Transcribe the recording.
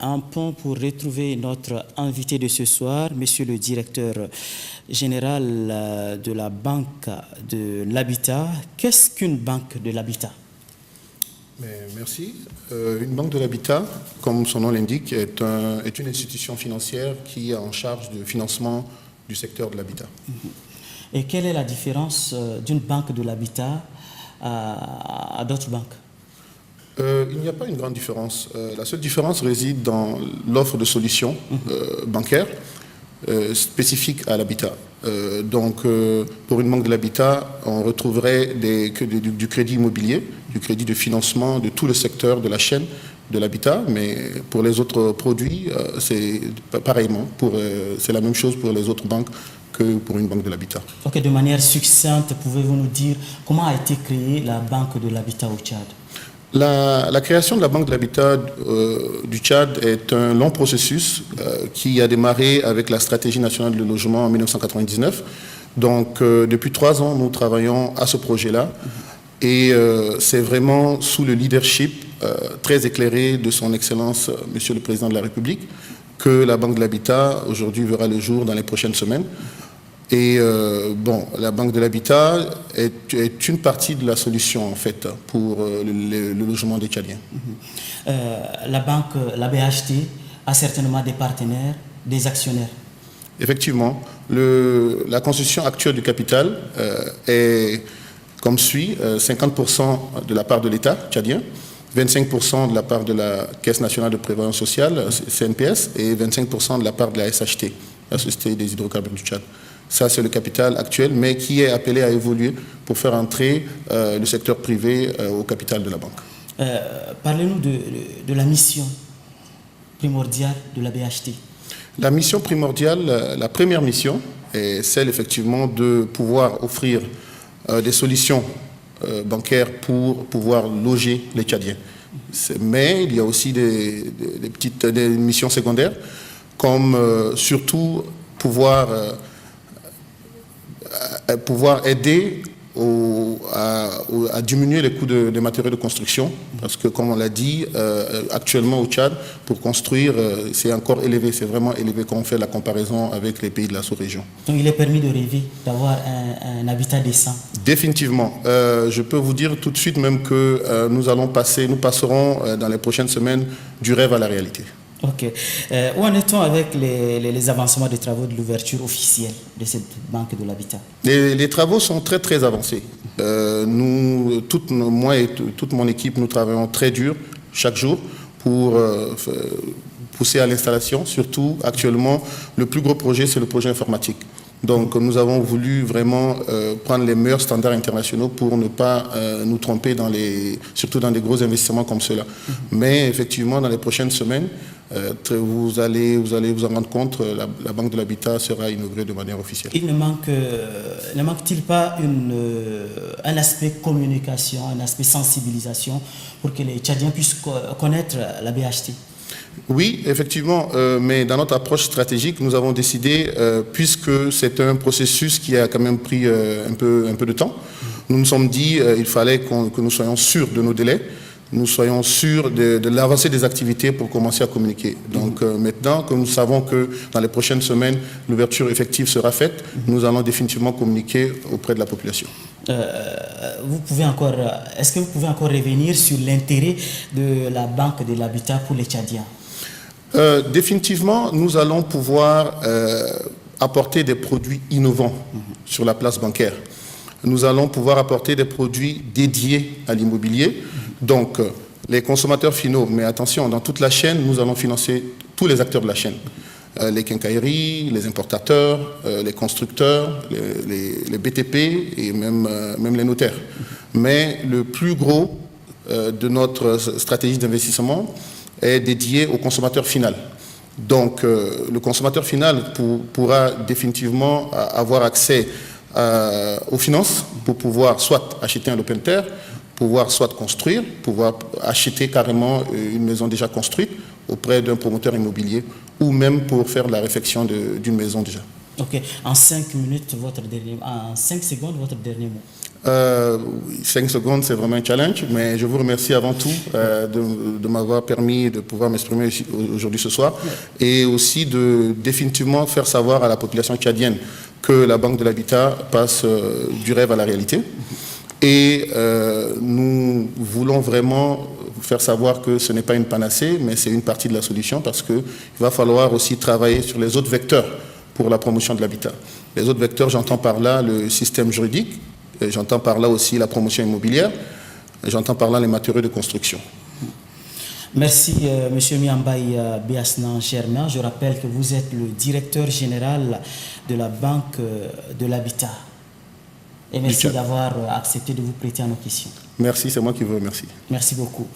un pont pour retrouver notre invité de ce soir, Monsieur le directeur général de la Banque de l'Habitat. Qu'est-ce qu'une banque de l'habitat? Merci. Une banque de l'habitat, comme son nom l'indique, est une institution financière qui est en charge du financement du secteur de l'habitat. Et quelle est la différence d'une banque de l'habitat à d'autres banques? Il n'y a pas une grande différence. La seule différence réside dans l'offre de solutions bancaires spécifiques à l'habitat. Pour une banque de l'habitat, on retrouverait du crédit immobilier, du crédit de financement de tout le secteur de la chaîne de l'habitat, mais pour les autres produits, c'est pareillement. C'est la même chose pour les autres banques que pour une banque de l'habitat. Ok, de manière succincte, pouvez-vous nous dire comment a été créée la Banque de l'Habitat au Tchad? La création de la Banque de l'Habitat du Tchad est un long processus qui a démarré avec la stratégie nationale de logement en 1999. Donc, depuis 3 ans, nous travaillons à ce projet-là. Et c'est vraiment sous le leadership très éclairé de son Excellence, Monsieur le Président de la République, que la Banque de l'Habitat, aujourd'hui, verra le jour dans les prochaines semaines. Et la Banque de l'Habitat est une partie de la solution, en fait, pour le logement des Tchadiens. La banque, la BHT, a certainement des partenaires, des actionnaires. Effectivement. La constitution actuelle du capital est comme suit, 50% de la part de l'État tchadien, 25% de la part de la Caisse nationale de prévoyance sociale, CNPS, et 25% de la part de la SHT, la Société des hydrocarbures du Tchad. Ça, c'est le capital actuel, mais qui est appelé à évoluer pour faire entrer le secteur privé au capital de la banque. Parlez-nous de la mission primordiale de la BHT. La mission primordiale, la première mission, est celle effectivement de pouvoir offrir des solutions bancaires pour pouvoir loger les Tchadiens. Mais il y a aussi des missions secondaires, comme surtout pouvoir aider à diminuer les coûts des matériaux de construction, parce que, comme on l'a dit, actuellement au Tchad, pour construire, c'est encore élevé, c'est vraiment élevé quand on fait la comparaison avec les pays de la sous-région. Donc il est permis de rêver, d'avoir un habitat décent? Définitivement. Je peux vous dire tout de suite même que nous passerons dans les prochaines semaines du rêve à la réalité. Ok. Où en est-on avec les avancements des travaux de l'ouverture officielle de cette banque de l'habitat? Les travaux sont très très avancés. Moi et toute mon équipe, nous travaillons très dur chaque jour pour pousser à l'installation. Surtout actuellement, le plus gros projet, c'est le projet informatique. Donc nous avons voulu vraiment prendre les meilleurs standards internationaux pour ne pas nous tromper surtout dans des gros investissements comme ceux-là. Mais effectivement, dans les prochaines semaines, vous allez vous en rendre compte, la Banque de l'Habitat sera inaugurée de manière officielle. Il ne manque-t-il pas un aspect communication, un aspect sensibilisation pour que les Tchadiens puissent connaître la BHT? Oui, effectivement, mais dans notre approche stratégique, nous avons décidé, puisque c'est un processus qui a quand même pris un peu de temps, nous nous sommes dit qu'il fallait que nous soyons sûrs de nos délais, nous soyons sûrs de l'avancée des activités pour commencer à communiquer. Donc maintenant que nous savons que dans les prochaines semaines, l'ouverture effective sera faite, nous allons définitivement communiquer auprès de la population. Est-ce que vous pouvez encore revenir sur l'intérêt de la Banque de l'Habitat pour les Tchadiens? Définitivement, nous allons pouvoir apporter des produits innovants sur la place bancaire. Nous allons pouvoir apporter des produits dédiés à l'immobilier. Donc, les consommateurs finaux, mais attention, dans toute la chaîne, nous allons financer tous les acteurs de la chaîne. Les quincailleries, les importateurs, les constructeurs, les BTP et même les notaires. Mais le plus gros de notre stratégie d'investissement est dédié au consommateur final. Donc, le consommateur final pourra définitivement avoir accès aux finances pour pouvoir soit acheter un open terre, pouvoir soit construire, pouvoir acheter carrément une maison déjà construite auprès d'un promoteur immobilier ou même pour faire la réfection d'une maison déjà. Ok. En 5 minutes, en 5 secondes, votre dernier mot. 5 secondes, c'est vraiment un challenge, mais je vous remercie avant tout de m'avoir permis de pouvoir m'exprimer aujourd'hui ce soir et aussi de définitivement faire savoir à la population tchadienne que la Banque de l'Habitat passe du rêve à la réalité. Et nous voulons vraiment faire savoir que ce n'est pas une panacée, mais c'est une partie de la solution parce qu'il va falloir aussi travailler sur les autres vecteurs pour la promotion de l'habitat. Les autres vecteurs, j'entends par là le système juridique, j'entends par là aussi la promotion immobilière, j'entends par là les matériaux de construction. Merci, M. Miambaye Béasnan Germain. Je rappelle que vous êtes le directeur général de la Banque de l'Habitat. Et merci d'avoir accepté de vous prêter à nos questions. Merci, c'est moi qui vous remercie. Merci beaucoup.